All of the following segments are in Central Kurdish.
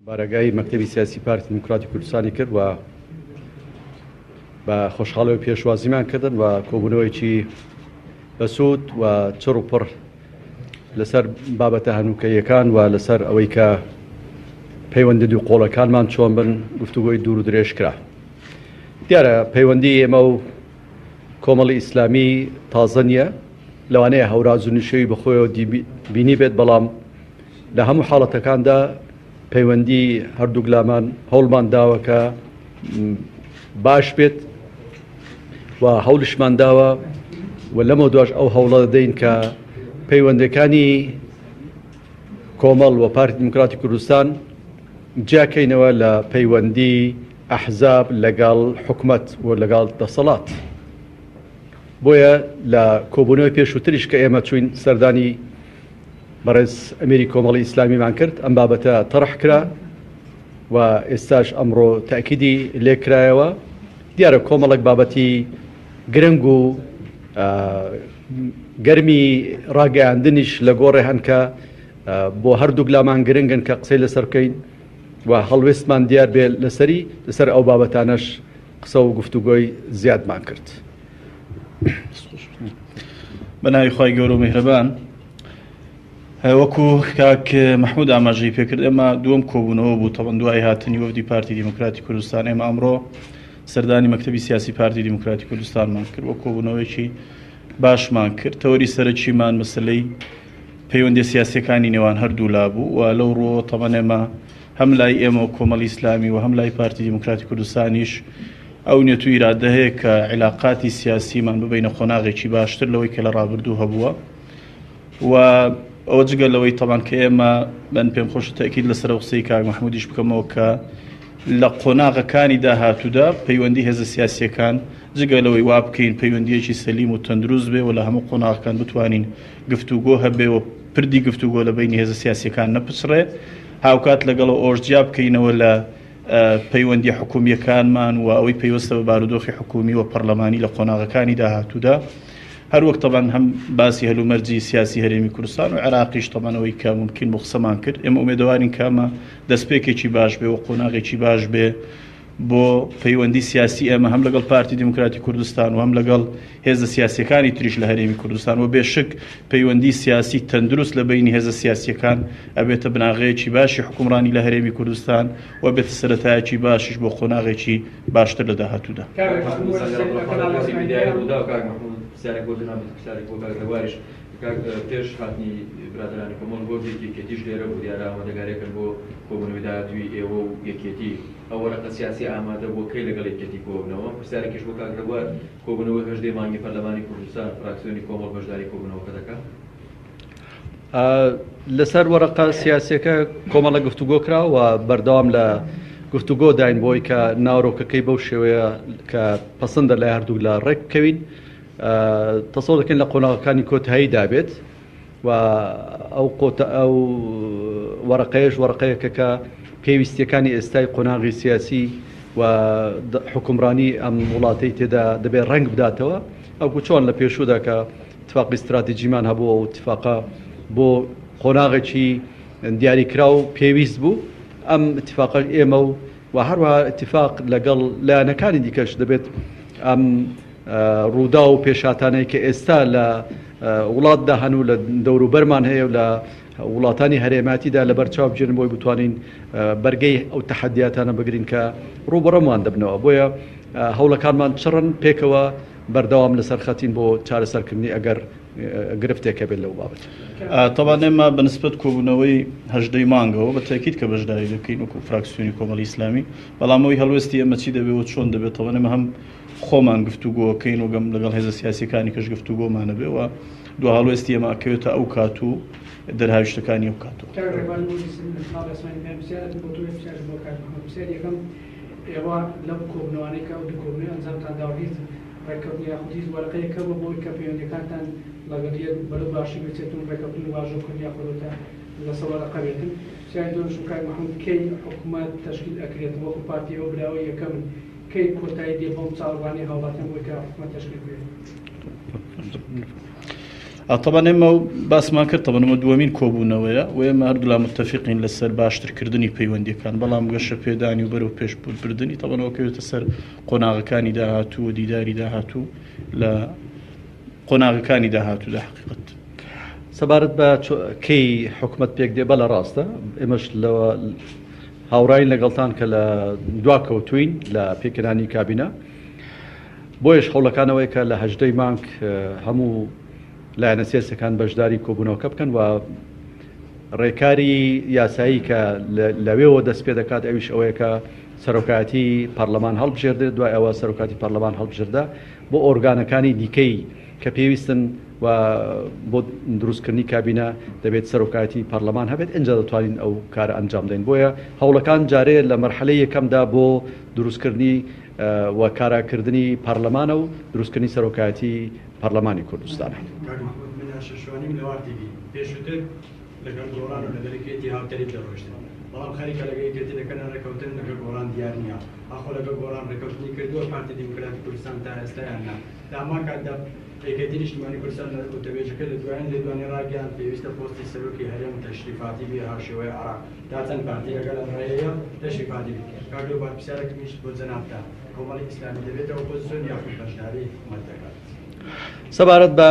بارگای مکتبی سیاسی پارتی دموکراتی کوردستانی کرد و بە خۆشحاڵی پێشوازیمان کردن و کۆبوونەوەیکی بەسوود و چڕ و پڕ لەسەر بابەتە هەنووکەیەکان و لەسەر ئەوەی کە پەیوەندی دوو قۆڵەکانمان چۆن بن گفتوگۆی دوور و درێژ کرا. دیارە پەیوەندی ئێمە و کۆمەڵی ئیسلامی تازە نییە، لەوانەیە هەوراز و نشێوی بەخۆیەوە بینی بێت، بەڵام لە هەموو حاڵەتەکاندا پەیوەندی هەردوو گلامان هەوڵمان داوە کە باش بێت و هەوڵشمان داوە و لەمە دوای ئەو هەوڵە دەدەین کە پەیوەندەکانی کۆمەڵ و پارتی دموکراتی کوردستان جیاکەینەوە لە پەیوەندی ئەحزاب لەگەڵ حکومەت و لەگەڵ دەسەڵات. بۆیە لە کۆبوونەوەی پێشووتریش کە ئێمە چوین سەردانی بەڕێز ئەمیری کۆمەڵی ئیسلامیمان کرد، ئەم بابەتە تەڕح کرا و ئێستاش ئەمڕۆ تاکیدی لێکرایەوە. دیارە کۆمەڵێک بابەتی گرنگ و گەرمی ڕاگەیاندنیش لە گۆڕێ هەن کە بۆ هەردوو گلامان گرنگن کە قسەی لەسەر بکەین و هەڵوێستمان دیار بێ لەسەر ئەو بابەتانەش قسە و گفتوگۆی زیادمان کرد. بەناوی خی گەورە و میهرەبان، وەکو کاک مەحموود ئاماژەی پێکرد، ئێمە دووەم کۆبوونەوە بوو تەڵەن دوای هاتنی وەفدی پارتی دموکراتی کوردستان. ئێمە ئەمڕۆ سەردانی مەکتەبی سیاسی پارتی دموکراتی کوردستانمان کرد، وە کۆبوونەوەیکی باشمان کرد. تەوەری سەرەکیمان مەسلەی پەیوەندی سیاسیەکانی نێوان هەردوو لابوو و لەو ڕۆ تەڵەن ئێمە هەم لای ئێمە و کۆمەڵی ئیسلامی و هەم لای پارتی دموکراتی کوردستانیش ئەو نێت و ئیرادە هەیە کە عیلاقاتی سیاسیمان ببینە خۆناغێکی باشتر لەوەی کە لە ڕابردوو هەبووە. و ئەوە جگە لەوەی تەڵان کە ئێمە من پێم خۆش تاکید لەسەر قسەی کاک مەحموودیش بکەمەوە کە لە قۆناغەکانی داهاتوودا پەیوەندی هێزە سیاسیەکان جگە لەوەی وا بکەین پەیوەندیەکی سەلیم و تەندروست بێ و لە هەموو قۆناغەکان بتوانین گفتوگۆ هەبێ و پردی گفتوگۆ لە بینی هێزە سیاسیەکان نەپچڕێ، هاوکات لەگەڵ ئۆژجیا بکەینەوە لە پەیوەندی حکومیەکانمان و ئەوەی پێوەستە بە بارودۆخی حکومی و پەرلەمانی لە قۆناغەکانی داهاتوودا. هەروەک تەڵەن هەم باسی هەلومەرجی سیاسی هەرێمی کوردستان و عێراقیش تەڵەنەوەی کە ممکن بۆ قسەمان کرد. ئێمە ئومێدەوارین کامە دەستپێکێکی باش بێ و قۆناغێکی باش بێ بۆ پەیوەندی سیاسی ئێمە هەم لەگەڵ پارتی دموکراتی کوردستان و هەم لەگەڵ هێزە سیاسیەکانی تریش لە هەرێمی کوردستان و بێشک پەیوەندی سیاسی تەندروست لە بینی هێزە سیاسیەکان ئەبێتە بناغەیەکی باشی حکومڕانی لە هەرێمی کوردستان و بێتە سەرەتایەکی باشیش بۆ قۆناغێکی باشتر لە داهاتوودا. پێش هاتنی برادرانی کۆمەڵ بۆ یەکێتیش لێرە بوو، دیارە ئامادەگاریەکەن بۆ کۆبوونەوەی داهاتووی ئێوە و یەکێتی ئەو وەرەقە سیاسی ئامادە بۆ کەی لەگەڵ یەکێتی کۆبوونەوە. پرسیارێکیش بۆ کاک ڕەوار، کۆبوونەوەی هەژدەی مانگی پەرلەمانی کوردستان فراکسیۆنی کۆمەڵ بەشداری کۆبوونەوەکە دەکات؟ لەسەر وەرەقە سیاسیەکە کۆمەڵە گفتوگۆ کرا و بەردەوام لە گفتوگۆ داین بۆی کە ناوڕۆکەکەی بەو شێوەیە کە پەسەندە لای هەردوو لە ڕێک بکەوین. تەسەڵ دەکەین لە قۆناغەکانی کۆتایی دابێت و ئەو وەرەقەیەش وەرەقەیەکە کە پێویستیەکانی ئێستای قۆناغی سیاسی و حکومڕانی ئەم وڵاتەی تێدا دەبێت ڕەنگ بداتەوە. ئەوکو چۆن لە پێشوودا کە اتفاقی استراتیجیمان هەبووە و اتفاقا بۆ قۆناغێکی دیاریکرا و پێویست بوو، ئەم اتفاقە ئێمە و هەروەها اتفاق لەگەڵ لایەنەکانی دیکەش دەبێت ئەم ڕوودا و پێشاتانەی کە ئێستا لە وڵاتدا هەنوو لە دەوروبەرمان هەیە و لە وڵاتانی هەرێماتیدا لە بەرچاو بجێن بۆی بتوانین بەرگەی ئەو تەحەدیاتانە بگرین کە ڕوبەڕەمان دەبنەوە. بۆیە هەوڵەکانمان چڕن پێکەوە بەردەوام لەسەر خەتین بۆ چارەسەرکردنی ئەگەر گرفتێکە بێت لەو بابەت. تەڵان ئێمە بەنسبەت کۆبوونەوەی هەژدەی مانگەوە بە تاکید کە بەشداری دەکەین وەکو فراکسیۆنی کۆمەڵی ئیسلامی، بەڵامەوەی هەڵوێستی ئێمە چی دەبێت و چۆن دەبێت. تەڵان ئێمە هەم خۆمان گفتوگۆکەین و گەم لەگەڵ هێزە سیاسیەکانی کەش گفتوگۆمانە بێ و دو هەڵوێستی ئێمە ئەکەوێتە ئەو کات و دەرهاوی شتەکانی ئەو کاتەوە. ئێوە لەم کۆبنەوەی کە دوو کۆبنەوەی ئەنجامتان داویت ڕێککەوتنی یاخودی وەرەقەیەکەوە بۆی کە پەیوەندیەکانتان لەگەڵیەک بەرە باشی بچێتون ڕێککەوتنی واژۆ کردیا خۆتە لەسەر وەرەقە بێتن. سیای دۆنش و کاک مەحموود کەی حکوومەت تەشکیل ئەکرێت وەکو پارتی ئەو براوە یەکەم کەی کۆتایی دێ بۆم چاوەڕوانی هەوڵاتیان بۆی کە حکوومەت تەشکیل بێت؟ طبعا ئێمە باسمان کرد طبعا ئەمە دووەمین کۆبوونەوەیە و ئێمە هەردوو لا متتەفقین لەسەر باشترکردنی پەیوەندیەکان بەڵام گەشە پێدانی و بەرەو پێشبردننی طبعا کەوێتە سەر قۆناغەکانی داهاتوو و دیداری داهاتوو لە قۆناغەکانی داهاتوودا حقیقت سەبارەت بە کەی حکومت پێک دێ بە لە ڕاستە ئێمەش لەوە هاوڕاین لەگەڵتان کە لە دواکەوتوین لە پێکردانی کابینە بۆیش هەوڵەکانەوەی کە لە هەژدەی مانگ هەموو لایەنە سیاسەکان بەشداری کۆبوونەوەکە بکەن و ڕێکاری یاسایی کە لەوێەوە دەست پێ دەکات ئەویش ئەوەیە کە سەرۆکایەتی پەرلەمان هەڵبژێردێت دوای ئەوە سەرۆکاتی پەرلەمان هەڵبژێردا بۆ ئۆرگانەکانی دیکەی کە پێویستن و بۆ دروستکردنی کابینە دەبێت سەرۆکایەتی پەرلەمان هەبێت ئەنجا دەتوانین ئەو کارە ئەنجام دەین بۆیە هەوڵەکان جارێ لە مەرحەلەی یەکەمدا بۆ دروستکردنی و کاراکردنی پەرلەمانە و دروستکردنی سەرۆکایەتی پەرلەمانی کوردستانە. شەشوانیم لەوارتیبی پێشووتر لەگەڵ گۆڕان و لەگەڵێتی هاوتەری دەڕۆشتن بەڵام خەریکە لەگەڵێتی دەکەن ڕێکەوتن لەگەڵ گۆڕان دیار نییە ئاخۆ لەگەڵ گۆڕان ڕێکەوتنی کردووە پارتی دیموکراتی کوردستان تا ئێستایاننا داما کاتدا یەکێتی نیشتیمانی کوردستان لە وتەبێژەکە لە دوایین لە دوانی ڕاگەیان پێویستە پۆستی سەرۆکی هەرێم تەشریفاتی بێ هاشێوەی عراق تا چەند پارتی لەگەڵ ڕێیە تەشریفاتی بکرێت کاردۆ با پرسیارێکمیش بۆ جەنابدا کۆمەڵی ئیسلامی دەبێتەوە ئۆپۆزیسیۆن یاخود بەشداری حکومەت دەکات. سەبارەت بە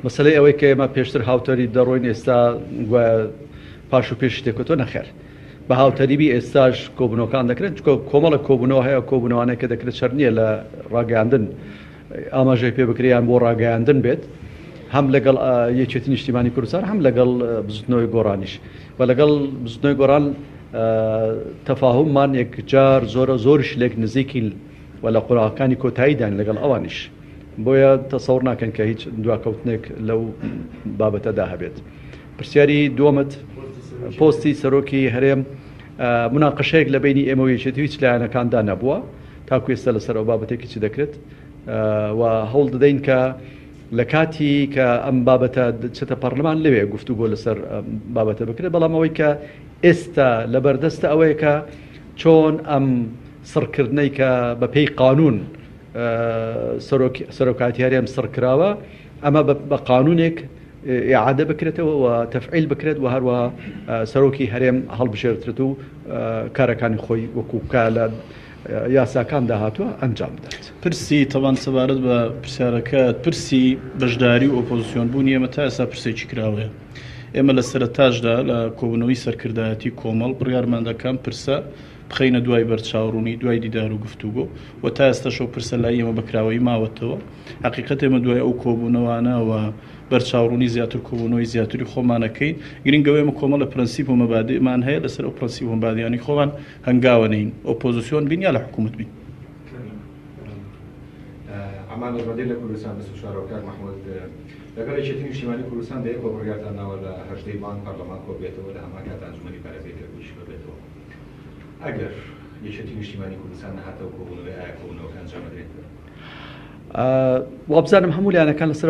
مەسلەی ئەوەی کە ئێمە پێشتر هاوتەری دەڕۆین ئێستا پاش و پێش شتێکۆ نەخێر بە هاوتەریبی ئێستاش کۆبوونەوەکان دەکرێت کۆمەڵە کۆبوونەوە هەیە کۆبوونەوانەیە کە دەکرێت شەر نییە لە ڕاگەاندن ئاماژەی پێ بکریان بۆ ڕاگەاندن بێت هەم لەگەڵ یەکێتی نیشتیمانی کوردستان هەم لەگەڵ بزوتنەوەی گۆڕانیش و لەگەڵ بزوتنەوەی گۆڕان تەفاهممان یەکجار زۆرش لێک نزیکی و لە قوڵاکانی کۆتاییدان لەگەڵ ئەوانیش بۆیە تەسەوڕ ناکەن کە هیچ دواکەوتنێک لەو بابەتەدا هەبێت. پرسیاری دووەمت پۆستی سەرۆکی هەرێم مناقەشەیەک لە بینی ئێمە و یەکێتی هیچ لایەنەکاندا نەبووە تاکو ئێستا لەسەر ئەو بابەتێکی چی دەکرێت و هەوڵ دەدەین کە لە کاتی کە ئەم بابەتە چێتە پەرلەمان لەوێ گفتوگۆ لەسەر بابەتە بکرێت بەڵام ئەوەی کە ئێستا لە بەردەستە ئەوەیە کە چۆن ئەم سڕکردنەی کە بە پێی قانون سەرۆکاتی هەرێم سڕکراوە ئەمە بە قانونێک ئیعادە بکرێتەوە و تەفعیل بکرێت و هەروەها سەرۆکی هەرێم هەڵبژێرترێت و کارەکانی خۆی وەکوکە لە یاساکان داهاتووە ئەنجام بدات. پرسی تەوان سەبارەت بە پرسیارەکەت پرسی بەشداری و ئۆپۆزیسیۆن بوونی ئێمە تا ئێستا پرسێکی کراوەیە. ئێمە لە سەرەتاشدا لە کۆبوونەوەی سەرکردایەتی کۆمەڵ بڕیارمان دەکەم پرسە بخەینە دوای بەرچاوڕوونی دوای دیدار و گفتوگۆ و تا ئێستاشەو پرسە لای ئێمە بەکراوەی ماوەتەوە حقیقەت ئێمە دوای ئەو کۆبوونەوانەوە بەرچاوڕوونی زیاتر کۆبوونەوەی زیاتری خۆمانەکەین گرنگەوەی ئەمە کۆمەڵە پرەنسیپ و مەبادئمان هەیە لەسەر ئەو پرەنسیپ و مەبادیانی خۆمان هەنگاوەنین ئۆپۆزیسیۆن بین یا لە حکوومەت بین. ئەمان ڕادی لە کوردستان بە سوشارۆکار محمود لەگەڵ یەکێتی نیشتیمانی کوردستان دەیە کۆ بڕیارتان ناوە لە هەژدەی مانگ پەرلەمان کۆ بێتەوە لە هەمان کات ئەنجومەنی پارێزەی تێکۆش بێتەوە. ئەگەر یەکێتی نیشتیمانی کوردستان نەهاتەوە کۆبوونەوەی ئایا کۆبوونەوەکە ئەنجام بدرێت؟ وابزانم هەموو لایەنەکان لەسەر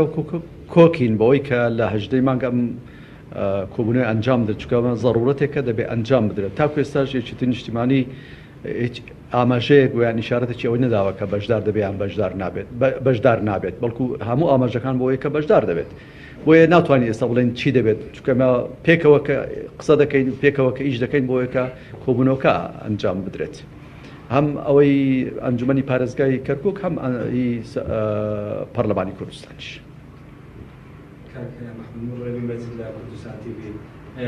کۆکین بەوەی کە لە هەژدەی مانگ ئەم کۆبوونەوەی ئەنجام بدرێت چونکە ضرورەتێکە دەبێت ئەنجام بدرێت تاکو ئێستاش یەکێتی نیشتیمانی ئاماژەیەک ویان نیشارەتێکی ئەوەی نەداوە کە بەشدار دەبێت یان بەشدار نابێت بەڵکو هەموو ئاماژەکان بۆ ئەوەی کە بەشدار دەبێت بۆیە ناتوانین ئێستا بڵێن چی دەبێت چونکە پێکەوە کە قسە دەکەین پێکەوە کە ئیش دەکەین بۆ ئەوەی کە کۆبوونەوەکە ئەنجام بدرێت هەم ئەوەی ئەنجومەنی پارێزگای کەرکووک هەم پەرلەمانی کوردستانیش.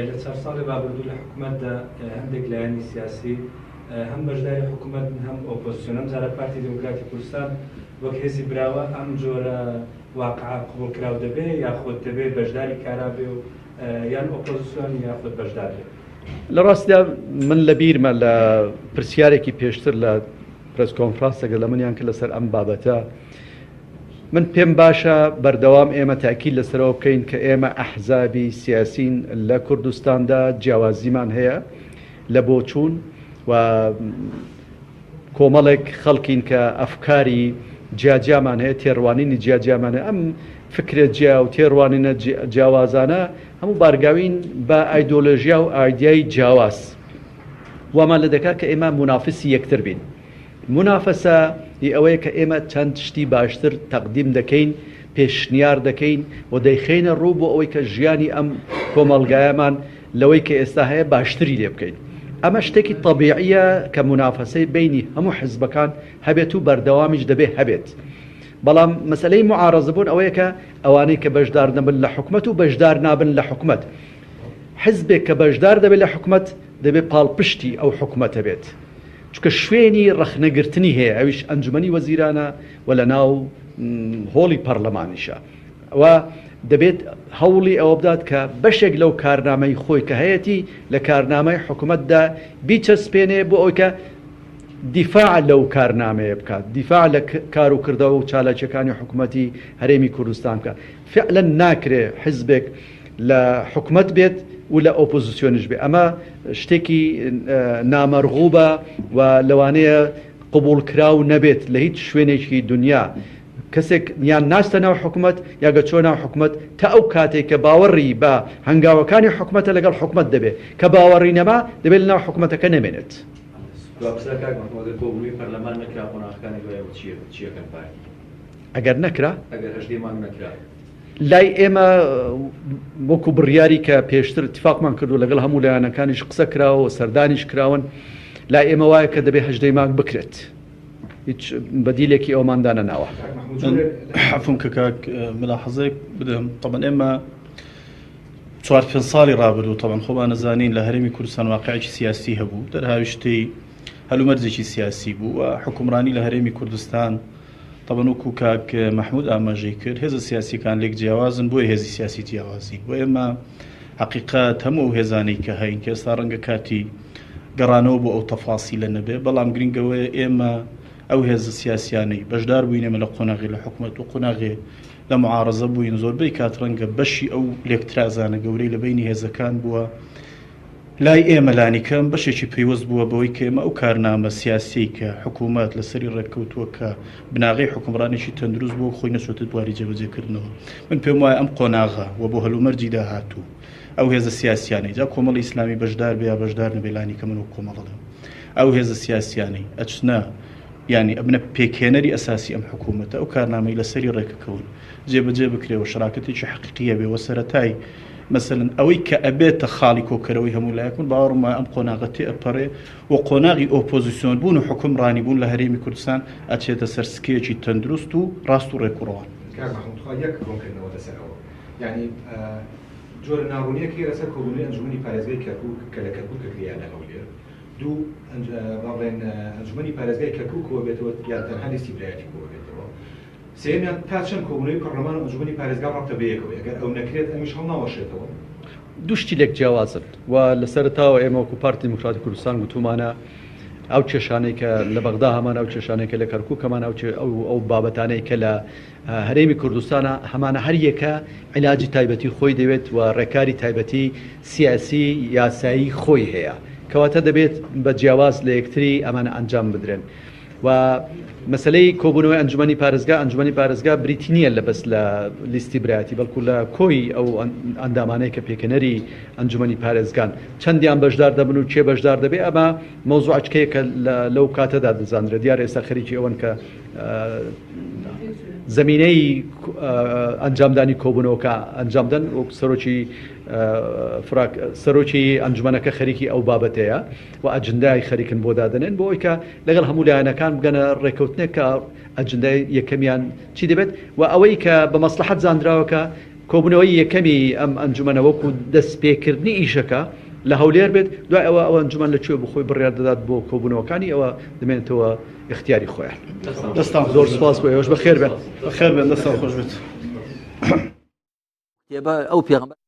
لە چەند ساڵی بابردوو لە حکوومەتدا هەندێک لایەنی سیاسی هەم بەشداری حکوومەت هەم ئۆپۆزیسیۆن ئەم جارە پارتی دیموکراتی کوردستان وەک هێزی براوە ئەم جۆرە واقعا قبول کراو دەبێ یاخود دەبێ بەشداری کارا بێ و یان ئۆپۆزیسیۆن یاخود بەشدار بێ. لە ڕاستیدا من لە بیرمە لە پرسیارێکی پێشتر لە پرس کۆنفرانسێک لە منیان کرد لەسەر ئەم بابەتە من پێم باشە بەردەوام ئێمە تاکید لەسەرەوە بکەین کە ئێمە ئەحزابی سیاسین لە کوردستاندا جیاوازیمان هەیە لە بۆچوون و کۆمەڵێک خەڵکین کە ئەفکاری جیاجیامان هەیە تێڕوانینی جیاجیامان هەیە ئەم فکرێت جیا و تێڕوانینە جیاوازانە هەموو بارگاوین بە ئایدۆلۆژیا و ئایدیای جیاواز وامان لە دەکات کە ئێمە منافسی یەکتر بین. منافەسە ئەوەیە کە ئێمە چەند شتی باشتر تەقدیم دەکەین پێشنیار دەکەین و دەیخینە ڕوو بۆ ئەوەی کە ژیانی ئەم کۆمەڵگایەمان لەوەی کە ئێستا هەیە باشتری لێ بکەین. ئەمە شتێکی طبیعیە کە منافەسەی بینی هەموو حزبەکان هەبێت و بەردەوامیش دەبێت هەبێت. بەڵام مەسلەی معارەزەبوون ئەوەیە کە ئەوانەی کە بەشدار نەبن لە حکومەت و بەشدار نابن لە حکومەت. حزبێک کە بەشدار دەبێت لە حکومەت دەبێت پاڵپشتی ئەو حکومەتە بێت. چونکە شوێنی ڕەخنەگرتنی هەیە، ئەویش ئەنجومەنی وەزیرانە و لە ناو هۆڵی پەرلەمانیشە. و دەبێت هەوڵی ئەوە بدات کە بەشێک لەو کارنامەی خۆی کە هەیەی لە کارنامەی حکومەتدا بیچەسپێنێ بۆ ئەوی کە دیفاع لەو کارنامەیە بکات، دیفاع لە کار و کردەوە و چالاکیەکانی حکوومەتی هەرێمی کوردستان بکات. فعلا ناکرێ حزبێک لە حکومەت بێت و لە ئۆپۆزیسیۆنش بێ. ئەمە شتێکی نامەرغوبە و لەوانەیە قبولکراو نەبێت لە هیچ شوێنێکی دنیا. کەسێک یان ناستە ناو حکومەت یاگە چۆ ناو حکومەت تا ئەو کاتێک کە باوەڕی بە هەنگاوەکانی حکومەتە لەگەڵ حکومەت دەبێت، کە باوەڕی نەما دەبێت لە ناو حکومەتەکە نەمێنێت. ئەگەر نەکرا لای ئێمە وەکو بڕیاری کە پێشتر اتفاقمان کردو لەگەڵ هەموو لایەنەکانیش قسە کراوە سەردانیش کراون، لای ئێمە وایە کە دەبێت 18 مانگ بکرێت. هیچ بەدیلێکی ئەوماندانە ناوە. حەفم کە کاک ملاحەزەیەک بدەم. طبعا ئێمە 4 ساڵی ڕابردوو طبعا خۆمان نەزانین لە هەرێمی کوردستان واقعێکی سیاسی هەبوو، دەرهاویشتەی هەلومەرجێکی سیاسی بوو و حکومڕانی لە هەرێمی کوردستان طبعا وەکو کاک محمود ئاماژەی کرد هێزە سیاسیەکان لێک جیاوازن بۆی هێزی سیاسی جیاوازی. بۆ ئێمە حقیقەت هەموو هێزانەی کە هەین کە ئێستا ڕەنگە کاتی گەڕانەوە بۆ ئەو تەفاسیلە نەبێ، بەڵام گرنگەوەی ئێمە ئەو هێزە سیاسیانەی بەشدار بووینەمە لە قۆناغی لە حکومەت و قۆناغێ لە معارەزە بووین، زۆربەی کات ڕەنگە بەشی ئەو لێکترازانە گەورەی لە بینی هێزەکان بووە لای ئێمە لانیکەم بەشێکی پەیوەست بووە بەوەی کە ئێمە ئەو کارنامە سیاسی کە حکوومەت لەسەری ڕێککەوتووە کە بناغی حکومڕانێکی تەندروست بۆ خۆی نەچۆتە دواری جێبەجێکردنەوە. من پێم وایە ئەم قۆناغە و بۆ هەلومەرجی داهاتوو ئەو هێزە سیاسیانەی جا کۆمەڵی ئیسلامی بەشدار بێ یا بەشدار نەبێ لانیکە من و کۆمەڵەڵێم ئەو هێزە سیاسیانەی ئەچنە یعنی ئەبنە پێکێنەری ئەساسی ئەم حکوومەتە ئەو کارنامەی لەسەری ڕێکەکەون جێبەجێ بکرێەوە شراکەتێکی حەقیقیە بێ و سەرەتای مثلن ئەوەی کە ئەبێتە خاڵی کۆکەرەوەی هەموو لایەکون باوەڕم ئەم قۆناغەتی ئەپەڕێ و قۆناغی ئۆپۆزیسیۆن بوون و حکومڕانی بوون لە هەرێمی کوردستان ئەچێتە سەر سکەیەکی تەندروست و ڕاست و ڕێکوڕەوان. یەک کۆنکردنەوە لەسەرەوە یعنی جۆرە ناڕوونیەکی لەسەر کۆبوونی ئەنجومەنی پارێزگای کەرکووک کە لە کەرکووک کردیان لە هەولێر دوو باڵێن ئەنجومەنی پارێزگای کەرکووکەوە بێتەوە یا تەنها لیستی برایەتی کۆ بێتەوە. سێمیان تا چەند کۆبوونەوەی پەرلەمان و ئەنجومەنی پارێزگا ڕابتە بەیەکەوە ئەگەر ئەو نەکرێت ئەمیش هەڵناوەشێتەوە. دوشتی لێک جیاوازن و لە سەرتاوە ئێمە وەکو پارتی دیموکراتی کوردستان گوتومانە ئەو کێشانەی کە لە بەغدا هەمان ئەو کێشانەی کە لە کەرکووک هەمان ئەو بابەتانەی کە لە هەرێمی کوردستانە هەمانە هەر یەکە عیلاجی تایبەتی خۆی دەوێت و ڕێکاری تایبەتی سیاسی یاسایی خۆی هەیە کەواتە دەبێت بە جیاواز لە یەکتری ئەمانە ئەنجام بدرێن. و مەسلەی کۆبوونەوەی ئەنجومەنی پارێزگا بریتی نییە لە بەس لە لیستی برایەتی بەڵکو لە کۆی ئەو ئەندامانەی کە پێکەنەری ئەنجومەنی پارێزگان چەندیان بەشدار دەبن و چێ بەشدار دەبێت ئەمە مۆزوعچکەیە کە لەو کاتەدا دەزانرێت دیارە ئێستا خەریکی ئەوەن کە زمینەی ئەنجامدانی کۆبوونەوەکە ئەنجامدەن و سەرۆکی ئەنجومەنەکە خەریکی ئەو بابەتەیە و ئەجندای خەریکن بۆ دادنێن بۆ ئەوی کە لەگەڵ هەموو لایەنەکان بگەنە ڕێکەوتنێک کە ئەجندای یەکەمیان چی دەبێت و ئەوەی کە بە مەسلحەت زانراوەکە کۆبوونەوەی یەکەمی ئەم ئەنجومەنە وەکو دەستپێکردنی ئیشەکە لە هەولێر بێت دوای ئەوە ئەنجومەن لەکوێ بخۆی بڕیار دەدات بۆ کۆبوونەوەکانی ئەوە دەمێنێتەوە اختیاری خۆیان. دەستان زۆر سپاس بۆ ئێوەش بەخێر بێت. بەخێر بێن دەستان خۆش بێت. ئەو پێغەمبەر